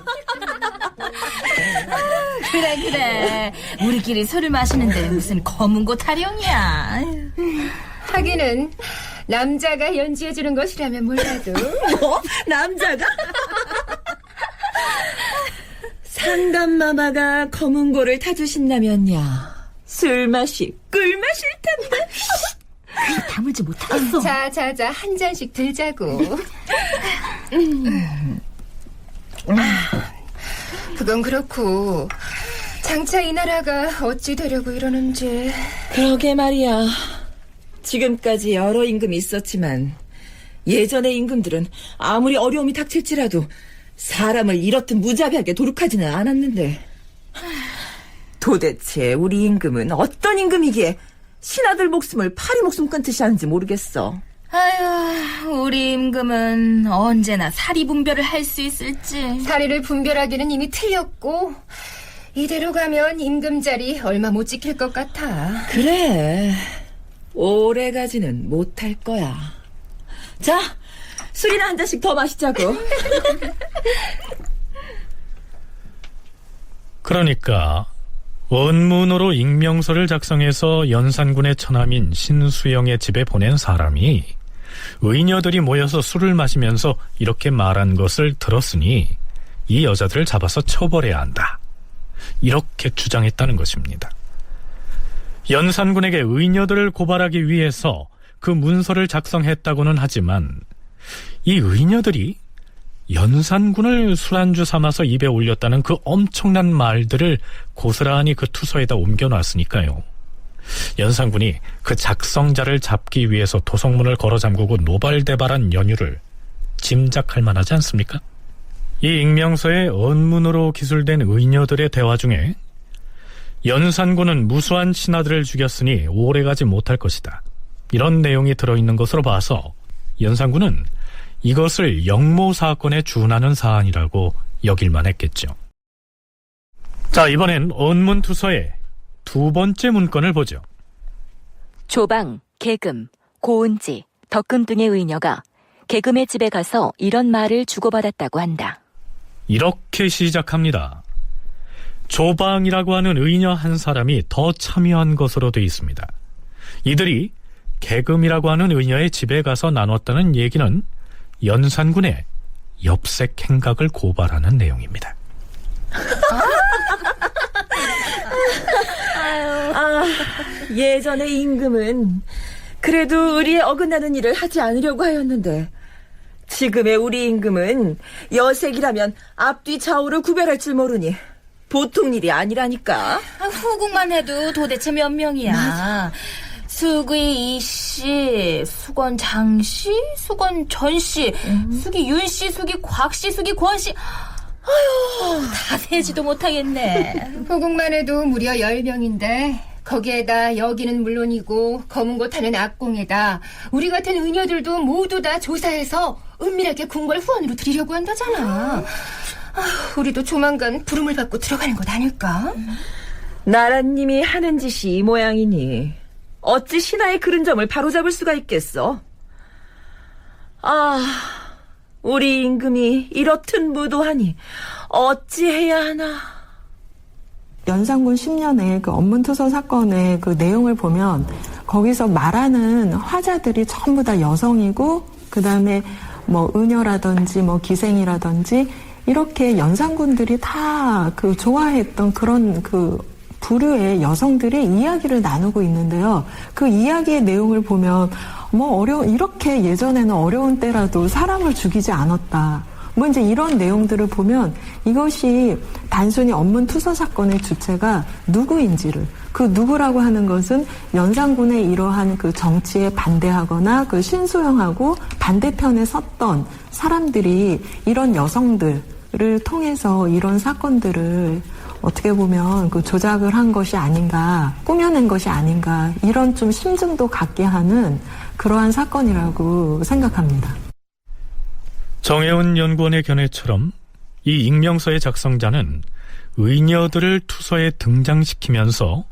M: 그래 우리끼리 술을 마시는데 무슨 검은고 타령이야.
N: 하기는 남자가 연주해주는 것이라면 몰라도.
L: 뭐? 남자가? 상감마마가 검은고를 타주신다면야 술 맛이 꿀맛일 텐데.
M: 다물지 못하겠어.
N: 자, 한 잔씩 들자고. 그건 그렇고 장차 이 나라가 어찌 되려고 이러는지.
L: 그러게 말이야. 지금까지 여러 임금이 있었지만 예전의 임금들은 아무리 어려움이 닥칠지라도 사람을 이렇듯 무자비하게 도륙하지는 않았는데, 도대체 우리 임금은 어떤 임금이기에 신하들 목숨을 파리 목숨 끊듯이 하는지 모르겠어.
M: 아유, 우리 임금은 언제나 사리 분별을 할 수 있을지.
N: 사리를 분별하기는 이미 틀렸고, 이대로 가면 임금 자리 얼마 못 지킬 것 같아.
L: 그래, 오래가지는 못할 거야. 자, 술이나 한 잔씩 더 마시자고.
D: 그러니까 원문으로 익명서를 작성해서 연산군의 처남인 신수영의 집에 보낸 사람이 의녀들이 모여서 술을 마시면서 이렇게 말한 것을 들었으니 이 여자들을 잡아서 처벌해야 한다. 이렇게 주장했다는 것입니다. 연산군에게 의녀들을 고발하기 위해서 그 문서를 작성했다고는 하지만 이 의녀들이 연산군을 술안주 삼아서 입에 올렸다는 그 엄청난 말들을 고스란히 그 투서에다 옮겨놨으니까요. 연산군이 그 작성자를 잡기 위해서 도성문을 걸어 잠그고 노발대발한 연유를 짐작할 만하지 않습니까? 이 익명서에 언문으로 기술된 의녀들의 대화 중에 연산군은 무수한 신하들을 죽였으니 오래가지 못할 것이다, 이런 내용이 들어있는 것으로 봐서 연산군은 이것을 영모 사건에 준하는 사안이라고 여길만 했겠죠. 자, 이번엔 언문투서의 두 번째 문건을 보죠.
A: 조방, 계금, 고은지, 덕금 등의 의녀가 계금의 집에 가서 이런 말을 주고받았다고 한다.
D: 이렇게 시작합니다. 조방이라고 하는 의녀 한 사람이 더 참여한 것으로 되어 있습니다. 이들이 계금이라고 하는 의녀의 집에 가서 나눴다는 얘기는 연산군의 엽색 행각을 고발하는 내용입니다.
L: 예전에 임금은 그래도 의리에 어긋나는 일을 하지 않으려고 하였는데 지금의 우리 임금은 여색이라면 앞뒤 좌우를 구별할 줄 모르니 보통 일이 아니라니까.
M: 후궁만 해도 도대체 몇 명이야. 수기 이씨, 수건 장씨, 수건 전씨, 수기 윤씨, 수기 곽씨, 수기 권씨. 아유, 다 세지도 못하겠네.
N: 후궁만 해도 무려 10명인데 거기에다 여기는 물론이고 검은 곳 하는 악공에다 우리 같은 의녀들도 모두 다 조사해서 은밀하게 궁궐 후원으로 드리려고 한다잖아. 우리도 조만간 부름을 받고 들어가는 것 아닐까?
L: 나라님이 하는 짓이 이 모양이니 어찌 신하의 그른 점을 바로잡을 수가 있겠어? 우리 임금이 이렇듯 무도하니 어찌해야 하나.
E: 연산군 10년의 그 언문투서 사건의 그 내용을 보면 거기서 말하는 화자들이 전부 다 여성이고, 그 다음에 뭐 의녀라든지 뭐 기생이라든지 이렇게 연산군들이 다 그 좋아했던 그런 그 부류의 여성들이 이야기를 나누고 있는데요. 그 이야기의 내용을 보면 이렇게 예전에는 어려운 때라도 사람을 죽이지 않았다. 이제 이런 내용들을 보면 이것이 단순히 언문투서 사건의 주체가 누구인지를, 그 누구라고 하는 것은 연산군의 이러한 그 정치에 반대하거나 그 신수용하고 반대편에 섰던 사람들이 이런 여성들을 통해서 이런 사건들을 어떻게 보면 그 조작을 한 것이 아닌가, 꾸며낸 것이 아닌가, 이런 좀 심증도 갖게 하는 그러한 사건이라고 생각합니다.
D: 정혜운 연구원의 견해처럼 이 익명서의 작성자는 의녀들을 투서에 등장시키면서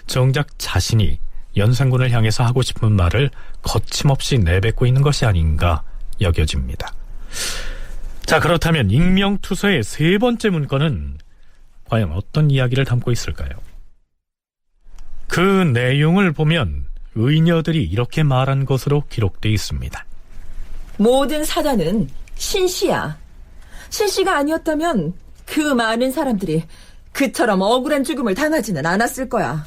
D: 정작 자신이 연산군을 향해서 하고 싶은 말을 거침없이 내뱉고 있는 것이 아닌가 여겨집니다. 자, 그렇다면 익명투서의 세 번째 문건은 과연 어떤 이야기를 담고 있을까요? 그 내용을 보면 의녀들이 이렇게 말한 것으로 기록되어 있습니다.
L: 모든 사단은 신씨야. 신씨가 아니었다면 그 많은 사람들이 그처럼 억울한 죽음을 당하지는 않았을 거야.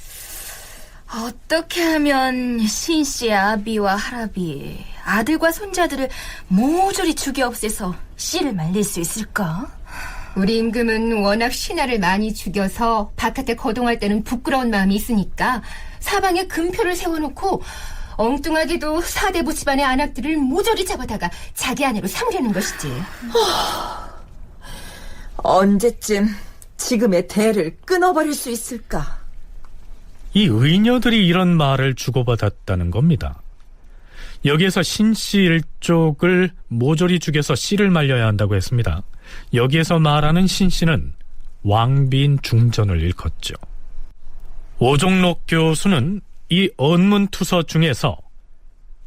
M: 어떻게 하면 신씨의 아비와 할아비, 아들과 손자들을 모조리 죽여 없애서 씨를 말릴 수 있을까?
N: 우리 임금은 워낙 신하를 많이 죽여서 바깥에 거동할 때는 부끄러운 마음이 있으니까 사방에 금표를 세워놓고 엉뚱하게도 사대부 집안의 안악들을 모조리 잡아다가 자기 아내로 삼으려는 것이지.
L: 언제쯤 지금의 대를 끊어버릴 수 있을까?
D: 이 의녀들이 이런 말을 주고받았다는 겁니다. 여기에서 신씨 일족을 모조리 죽여서 씨를 말려야 한다고 했습니다. 여기에서 말하는 신씨는 왕비인 중전을 일컫죠. 오종록 교수는 이 언문투서 중에서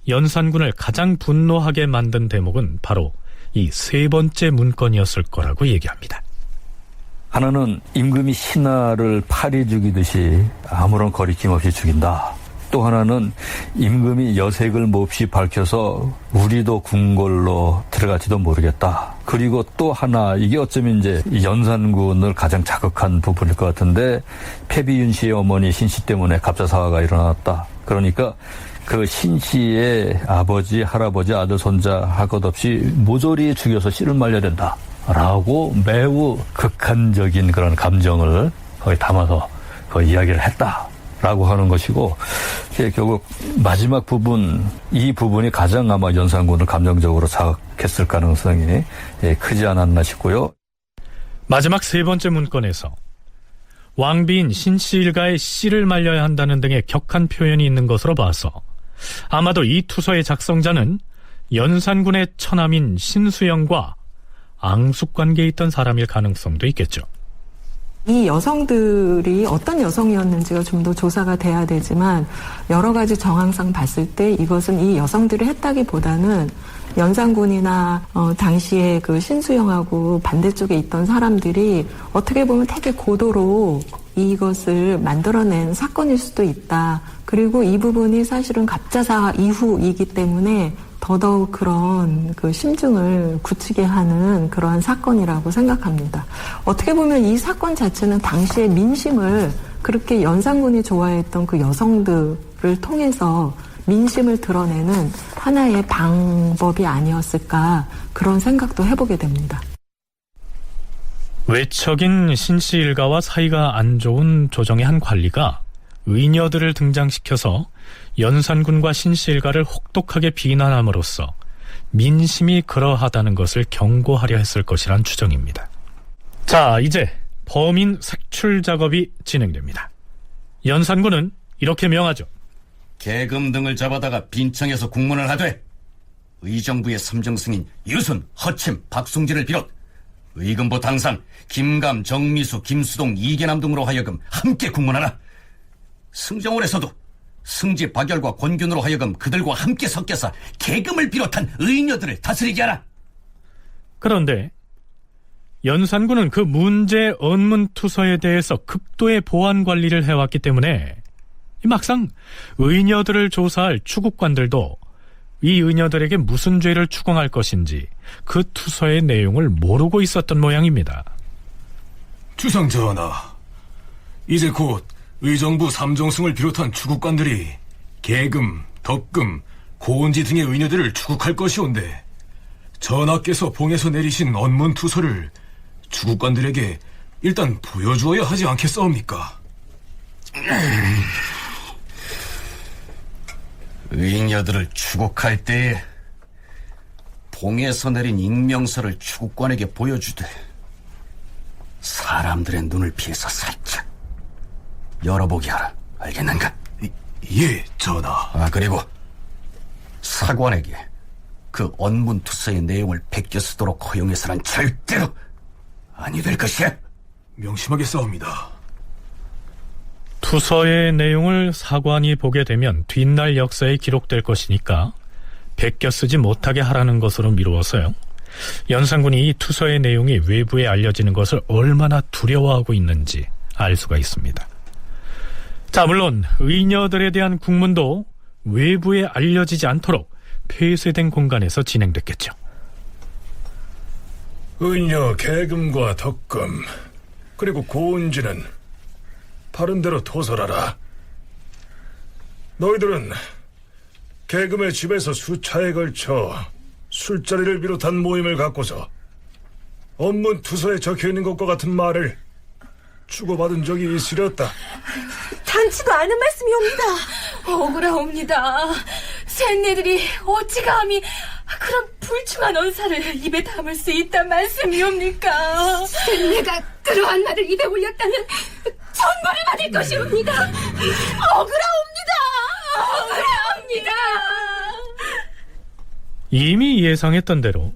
D: 연산군을 가장 분노하게 만든 대목은 바로 이 세 번째 문건이었을 거라고 얘기합니다.
F: 하나는 임금이 신하를 파리 죽이듯이 아무런 거리낌 없이 죽인다. 또 하나는 임금이 여색을 몹시 밝혀서 우리도 궁궐로 들어갈지도 모르겠다. 그리고 또 하나, 이게 어쩌면 이제 이 연산군을 가장 자극한 부분일 것 같은데, 패비윤 씨의 어머니 신씨 때문에 갑자사화가 일어났다. 그러니까 그 신씨의 아버지, 할아버지, 아들, 손자 할 것 없이 모조리 죽여서 씨를 말려야 된다. 라고 매우 극한적인 그런 감정을 거기 담아서 그 이야기를 했다. 라고 하는 것이고, 결국 마지막 부분, 이 부분이 가장 아마 연산군을 감정적으로 자극했을 가능성이 크지 않았나 싶고요.
D: 마지막 세 번째 문건에서 왕비인 신씨 일가의 씨를 말려야 한다는 등의 격한 표현이 있는 것으로 봐서 아마도 이 투서의 작성자는 연산군의 처남인 신수영과 앙숙관계에 있던 사람일 가능성도 있겠죠.
E: 이 여성들이 어떤 여성이었는지가 좀 더 조사가 돼야 되지만 여러 가지 정황상 봤을 때 이것은 이 여성들이 했다기보다는 연산군이나 당시에 그 신수영하고 반대쪽에 있던 사람들이 어떻게 보면 되게 고도로 이것을 만들어낸 사건일 수도 있다. 그리고 이 부분이 사실은 갑자사 이후이기 때문에 더더욱 그런 그 심증을 굳히게 하는 그러한 사건이라고 생각합니다. 어떻게 보면 이 사건 자체는 당시의 민심을 그렇게 연산군이 좋아했던 그 여성들을 통해서 민심을 드러내는 하나의 방법이 아니었을까 그런 생각도 해보게 됩니다.
D: 외척인 신씨 일가와 사이가 안 좋은 조정의 한 관리가 의녀들을 등장시켜서 연산군과 신씨 일가를 혹독하게 비난함으로써 민심이 그러하다는 것을 경고하려 했을 것이란 추정입니다. 자, 이제 범인 색출 작업이 진행됩니다. 연산군은 이렇게 명하죠.
B: 계금 등을 잡아다가 빈청에서 국문을 하되 의정부의 삼정승인 유순, 허침, 박숭진을 비롯 의금부 당상, 김감, 정미수, 김수동, 이계남 등으로 하여금 함께 국문하라. 승정원에서도 승지, 박열과 권균으로 하여금 그들과 함께 섞여서 계금을 비롯한 의녀들을 다스리게 하라.
D: 그런데 연산군은 그 문제 언문투서에 대해서 극도의 보안 관리를 해왔기 때문에 막상 의녀들을 조사할 추국관들도 이 의녀들에게 무슨 죄를 추궁할 것인지 그 투서의 내용을 모르고 있었던 모양입니다.
O: 주상전하, 이제 곧 의정부 삼정승을 비롯한 추국관들이 계금, 덕금, 고은지 등의 의녀들을 추국할 것이온데 전하께서 봉에서 내리신 언문투서를 추국관들에게 일단 보여주어야 하지 않겠사옵니까?
B: 의녀들을 추국할 때에 봉에서 내린 익명서를 추국관에게 보여주되 사람들의 눈을 피해서 살짝 열어보게 하라. 알겠는가?
O: 예, 전하.
B: 그리고 사관에게 그 언문투서의 내용을 베껴 쓰도록 허용해서는 절대로 아니 될 것이야.
O: 명심하겠사옵니다.
D: 투서의 내용을 사관이 보게 되면 뒷날 역사에 기록될 것이니까 베껴 쓰지 못하게 하라는 것으로 미루어서요. 연산군이 이 투서의 내용이 외부에 알려지는 것을 얼마나 두려워하고 있는지 알 수가 있습니다. 자, 물론 의녀들에 대한 국문도 외부에 알려지지 않도록 폐쇄된 공간에서 진행됐겠죠.
C: 의녀 계금과 덕금 그리고 고은지는 바른대로 토설하라. 너희들은 계금의 집에서 수차에 걸쳐 술자리를 비롯한 모임을 갖고서 언문투서에 적혀있는 것과 같은 말을 주고받은 적이 있으렸다.
L: 단치도 않은 말씀이옵니다.
M: 억울하옵니다. 샌네들이 어찌 감히 그런 불충한 언사를 입에 담을 수 있단 말씀이옵니까?
N: 샌네가 그러한 말을 입에 올렸다면 천벌을 받을 것이옵니다. 억울하옵니다. 억울합니다.
D: 이미 예상했던 대로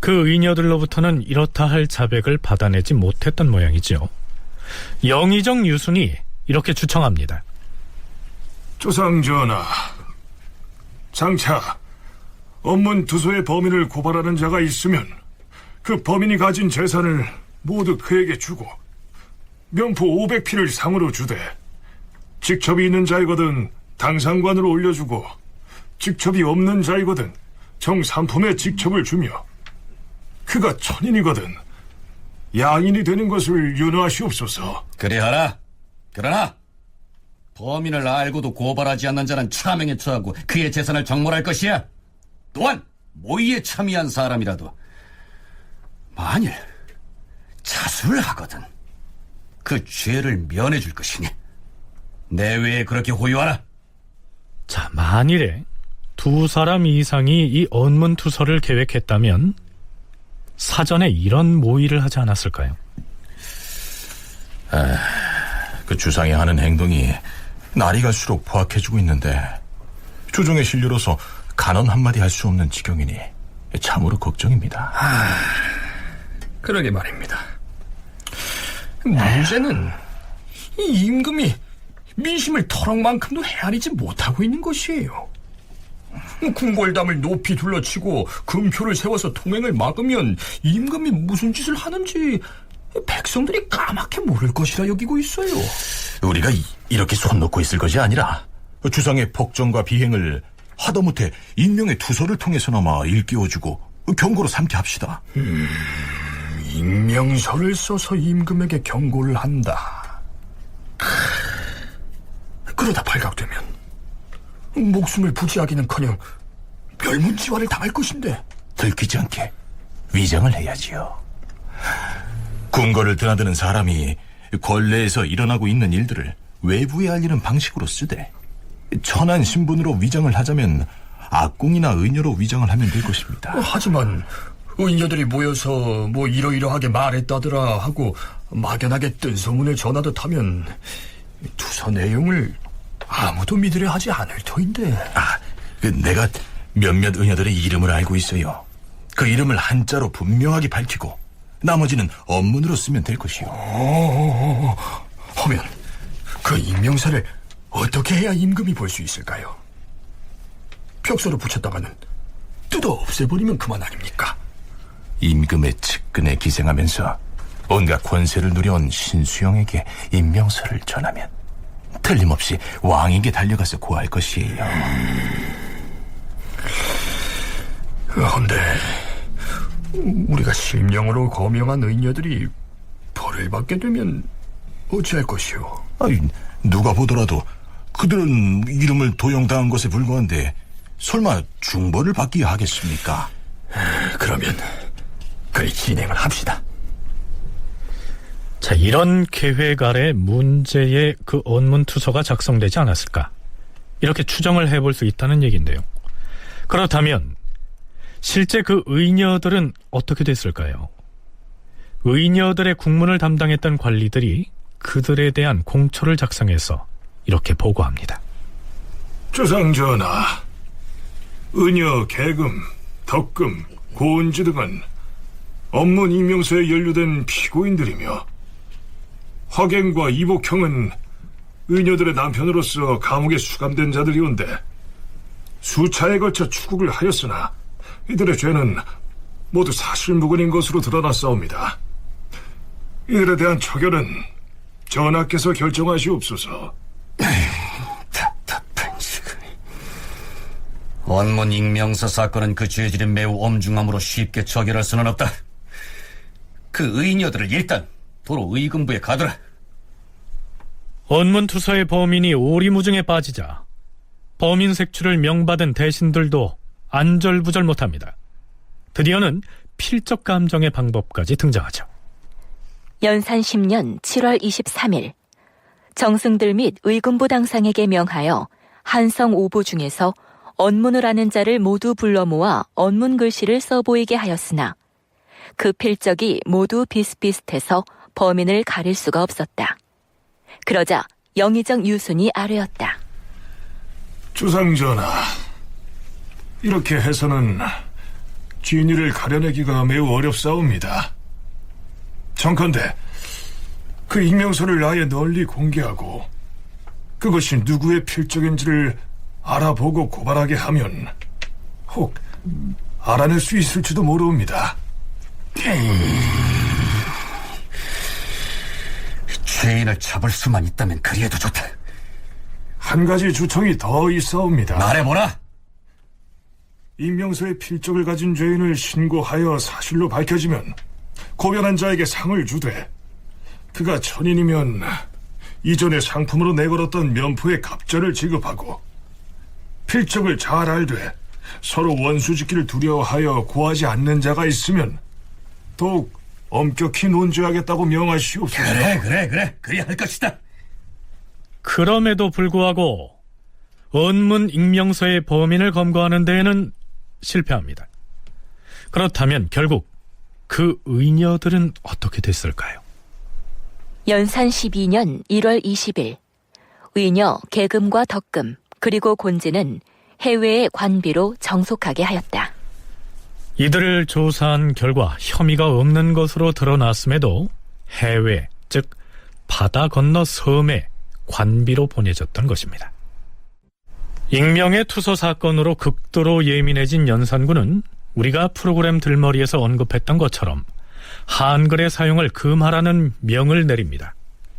D: 그 의녀들로부터는 이렇다 할 자백을 받아내지 못했던 모양이죠. 영의정 유순이 이렇게 주청합니다.
C: 조상전하, 장차 언문투서의 범인을 고발하는 자가 있으면 그 범인이 가진 재산을 모두 그에게 주고 면포 500피를 상으로 주되 직첩이 있는 자이거든
O: 당상관으로 올려주고 직첩이 없는 자이거든 정삼품의 직첩을 주며 그가 천인이거든 양인이 되는 것을 윤호하시옵소서.
B: 그리하라. 그러나 범인을 알고도 고발하지 않는 자는 차명에 처하고 그의 재산을 정몰할 것이야. 또한 모의에 참여한 사람이라도 만일 자수를 하거든 그 죄를 면해줄 것이니 내외에 그렇게 호유하라.
D: 자, 만일에 두 사람 이상이 이 언문투서를 계획했다면 사전에 이런 모의를 하지 않았을까요?
C: 그 주상이 하는 행동이 날이 갈수록 포악해지고 있는데 조정의 신료로서 간언 한마디 할 수 없는 지경이니 참으로 걱정입니다.
O: 그러게 말입니다. 문제는 이 임금이 민심을 털럭만큼도 헤아리지 못하고 있는 것이에요. 궁궐담을 높이 둘러치고 금표를 세워서 통행을 막으면 임금이 무슨 짓을 하는지 백성들이 까맣게 모를 것이라 여기고 있어요.
C: 우리가 이렇게 손 놓고 있을 것이 아니라 주상의 폭정과 비행을 하다못해 익명의 투서를 통해서나마 일깨워주고 경고로 삼게 합시다.
O: 익명서를 써서 임금에게 경고를 한다. 그러다 발각되면 목숨을 부지하기는커녕 멸문지화를 당할 것인데.
C: 들키지 않게 위장을 해야지요. 궁궐을 드나드는 사람이 권례에서 일어나고 있는 일들을 외부에 알리는 방식으로 쓰되 천한 신분으로 위장을 하자면 악궁이나 의녀로 위장을 하면 될 것입니다.
O: 하지만 의녀들이 모여서 뭐 이러이러하게 말했다더라 하고 막연하게 뜬 소문을 전하듯 하면 투서 내용을 아무도 믿으려 하지 않을 터인데.
C: 내가 몇몇 의녀들의 이름을 알고 있어요. 그 이름을 한자로 분명하게 밝히고 나머지는 언문으로 쓰면 될 것이요.
O: 하면 그 임명서를 어떻게 해야 임금이 볼 수 있을까요? 벽서로 붙였다가는 뜯어 없애버리면 그만 아닙니까?
C: 임금의 측근에 기생하면서 온갖 권세를 누려온 신수영에게 임명서를 전하면 틀림없이 왕에게 달려가서 고할 것이에요.
O: 그런데 우리가 실명으로 거명한 의녀들이 벌을 받게 되면 어찌할 것이오?
C: 누가 보더라도 그들은 이름을 도용당한 것에 불과한데 설마 중벌을 받기야 하겠습니까?
O: 그러면 그리 진행을 합시다.
D: 자, 이런 계획 아래 문제의 그 언문투서가 작성되지 않았을까? 이렇게 추정을 해볼 수 있다는 얘기인데요. 그렇다면 실제 그 의녀들은 어떻게 됐을까요? 의녀들의 국문을 담당했던 관리들이 그들에 대한 공초를 작성해서 이렇게 보고합니다.
O: 주상전하, 의녀, 계금, 덕금, 고은지 등은 업문 임명서에 연루된 피고인들이며 화갱과 이복형은 의녀들의 남편으로서 감옥에 수감된 자들이온데 수차에 걸쳐 추국을 하였으나 이들의 죄는 모두 사실무근인 것으로 드러났사옵니다. 이들에 대한 처결은 전하께서 결정하시옵소서.
B: 답답한 시간. 언문 익명서 사건은 그 죄질이 매우 엄중함으로 쉽게 처결할 수는 없다. 그 의녀들을 일단 도로 의금부에 가두라.
D: 언문투서의 범인이 오리무중에 빠지자 범인 색출을 명받은 대신들도 안절부절 못합니다. 드디어는 필적 감정의 방법까지 등장하죠.
A: 연산 10년 7월 23일 정승들 및 의금부 당상에게 명하여 한성 5부 중에서 언문을 아는 자를 모두 불러 모아 언문 글씨를 써보이게 하였으나 그 필적이 모두 비슷비슷해서 범인을 가릴 수가 없었다. 그러자 영의정 유순이 아뢰었다.
O: 주상전하, 이렇게 해서는 진위를 가려내기가 매우 어렵사옵니다. 정컨대 그 익명서를 아예 널리 공개하고 그것이 누구의 필적인지를 알아보고 고발하게 하면 혹 알아낼 수 있을지도 모르옵니다.
B: 죄인을 잡을 수만 있다면 그리해도 좋다.
P: 한 가지 주청이 더 있사옵니다.
B: 말해보라.
P: 임명서에 필적을 가진 죄인을 신고하여 사실로 밝혀지면 고변한 자에게 상을 주되, 그가 천인이면 이전에 상품으로 내걸었던 면포의 갑절을 지급하고, 필적을 잘 알되 서로 원수짓기를 두려워하여 구하지 않는 자가 있으면 더욱 엄격히 논죄하겠다고 명하시옵소서.
B: 그래. 그래야 할 것이다.
D: 그럼에도 불구하고 언문 익명서의 범인을 검거하는 데에는 실패합니다. 그렇다면 결국 그 의녀들은 어떻게 됐을까요?
A: 연산 12년 1월 20일 의녀 계금과 덕금 그리고 곤지는 해외의 관비로 정속하게 하였다.
D: 이들을 조사한 결과 혐의가 없는 것으로 드러났음에도 해외, 즉 바다 건너 섬에 관비로 보내졌던 것입니다. 익명의 투서 사건으로 극도로 예민해진 연산군은 우리가 프로그램 들머리에서 언급했던 것처럼 한글의 사용을 금하라는 명을 내립니다.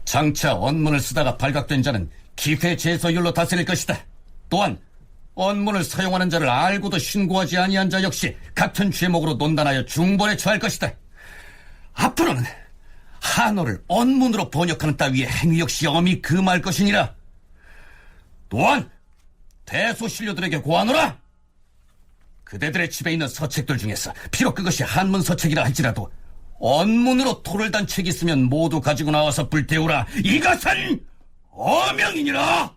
B: 장차 언문을 쓰다가 발각된 자는 기회제소율로 다스릴 것이다. 또한 언문을 사용하는 자를 알고도 신고하지 아니한 자 역시 같은 죄목으로 논단하여 중벌에 처할 것이다. 앞으로는 한어를 언문으로 번역하는 따위의 행위 역시 엄히 금할 것이니라. 또한 대소신료들에게 고하노라. 그대들의 집에 있는 서책들 중에서 비록 그것이 한문 서책이라 할지라도 언문으로 토를 단 책이 있으면 모두 가지고 나와서 불태우라. 이것은 어명이니라.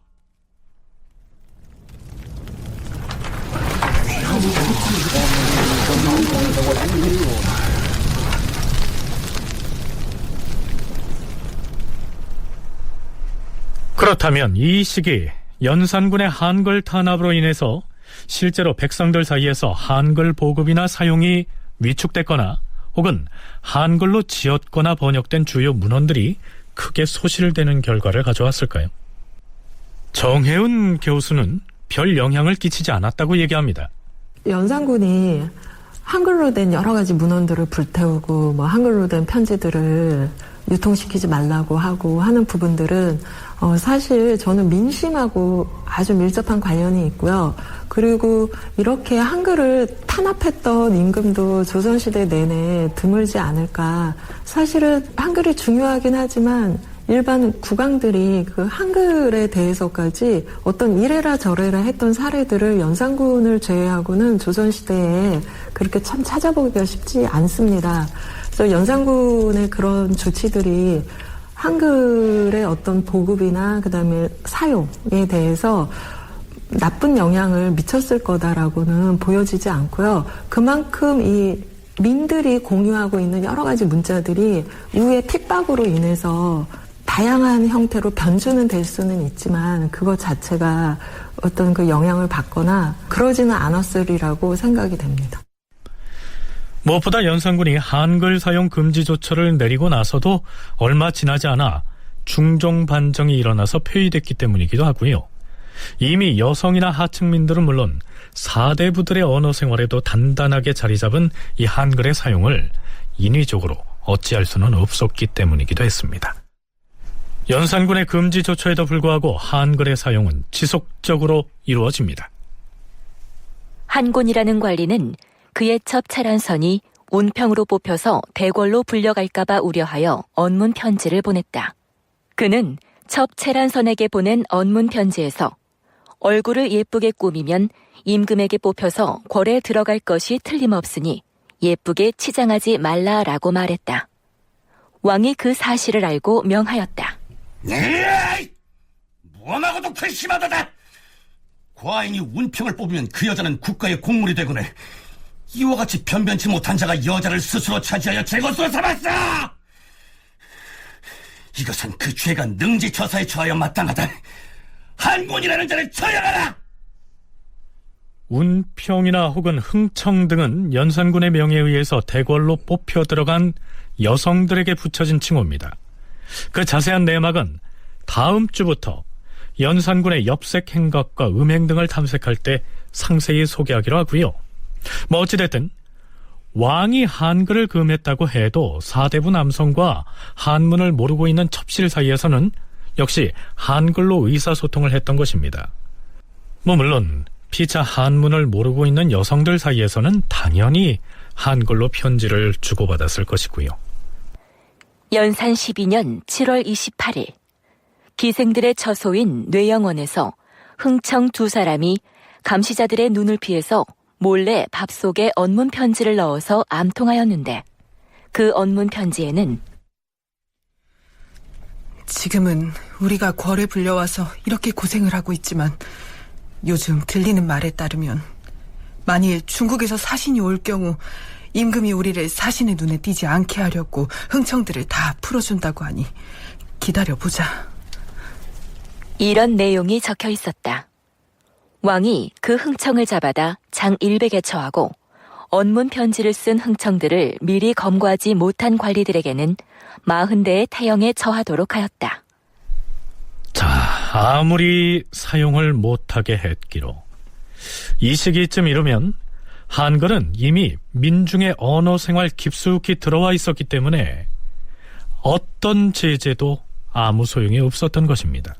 D: 그렇다면 이 시기 연산군의 한글 탄압으로 인해서 실제로 백성들 사이에서 한글 보급이나 사용이 위축됐거나 혹은 한글로 지었거나 번역된 주요 문헌들이 크게 소실되는 결과를 가져왔을까요? 정혜은 교수는 별 영향을 끼치지 않았다고 얘기합니다.
E: 연산군이 한글로 된 여러 가지 문헌들을 불태우고 한글로 된 편지들을 유통시키지 말라고 하고 하는 부분들은 사실 저는 민심하고 아주 밀접한 관련이 있고요. 그리고 이렇게 한글을 탄압했던 임금도 조선시대 내내 드물지 않을까. 사실은 한글이 중요하긴 하지만 일반 국왕들이 그 한글에 대해서까지 어떤 이래라 저래라 했던 사례들을 연산군을 제외하고는 조선시대에 그렇게 참 찾아보기가 쉽지 않습니다. 그래서 연산군의 그런 조치들이 한글의 어떤 보급이나 그다음에 사용에 대해서 나쁜 영향을 미쳤을 거다라고는 보여지지 않고요. 그만큼 이 민들이 공유하고 있는 여러 가지 문자들이 우의 핍박으로 인해서 다양한 형태로 변주는 될 수는 있지만 그것 자체가 어떤 그 영향을 받거나 그러지는 않았으리라고 생각이 됩니다.
D: 무엇보다 연산군이 한글 사용 금지 조처를 내리고 나서도 얼마 지나지 않아 중종 반정이 일어나서 폐위됐기 때문이기도 하고요. 이미 여성이나 하층민들은 물론 사대부들의 언어 생활에도 단단하게 자리 잡은 이 한글의 사용을 인위적으로 어찌할 수는 없었기 때문이기도 했습니다. 연산군의 금지 조처에도 불구하고 한글의 사용은 지속적으로 이루어집니다.
A: 한곤이라는 관리는 그의 첩 채란선이 운평으로 뽑혀서 대궐로 불려갈까봐 우려하여 언문 편지를 보냈다. 그는 첩 채란선에게 보낸 언문 편지에서 얼굴을 예쁘게 꾸미면 임금에게 뽑혀서 궐에 들어갈 것이 틀림없으니 예쁘게 치장하지 말라라고 말했다. 왕이 그 사실을 알고 명하였다.
B: 무엄하고도 괘씸하다다. 과인이 운평을 뽑으면 그 여자는 국가의 공물이 되거늘 이와 같이 변변치 못한 자가 여자를 스스로 차지하여 제것으로 삼았어. 이것은 그 죄가 능지처사에 처하여 마땅하다. 한곤이라는 자를 처형하라.
D: 운평이나 혹은 흥청 등은 연산군의 명에 의해서 대궐로 뽑혀 들어간 여성들에게 붙여진 칭호입니다. 그 자세한 내막은 다음 주부터 연산군의 엽색 행각과 음행 등을 탐색할 때 상세히 소개하기로 하고요. 어찌됐든 왕이 한글을 금했다고 해도 사대부 남성과 한문을 모르고 있는 첩실 사이에서는 역시 한글로 의사소통을 했던 것입니다. 물론 피차 한문을 모르고 있는 여성들 사이에서는 당연히 한글로 편지를 주고받았을 것이고요.
A: 연산 12년 7월 28일 기생들의 처소인 뇌영원에서 흥청 두 사람이 감시자들의 눈을 피해서 몰래 밥 속에 언문 편지를 넣어서 암통하였는데 그 언문 편지에는
Q: 지금은 우리가 궐에 불려와서 이렇게 고생을 하고 있지만 요즘 들리는 말에 따르면 만일 중국에서 사신이 올 경우 임금이 우리를 사신의 눈에 띄지 않게 하려고 흥청들을 다 풀어준다고 하니 기다려보자.
A: 이런 내용이 적혀 있었다. 왕이 그 흥청을 잡아다 장일백에 처하고 언문 편지를 쓴 흥청들을 미리 검거하지 못한 관리들에게는 40대의 태형에 처하도록 하였다.
D: 자, 아무리 사용을 못하게 했기로 이 시기쯤 이르면 한글은 이미 민중의 언어 생활 깊숙이 들어와 있었기 때문에 어떤 제재도 아무 소용이 없었던 것입니다.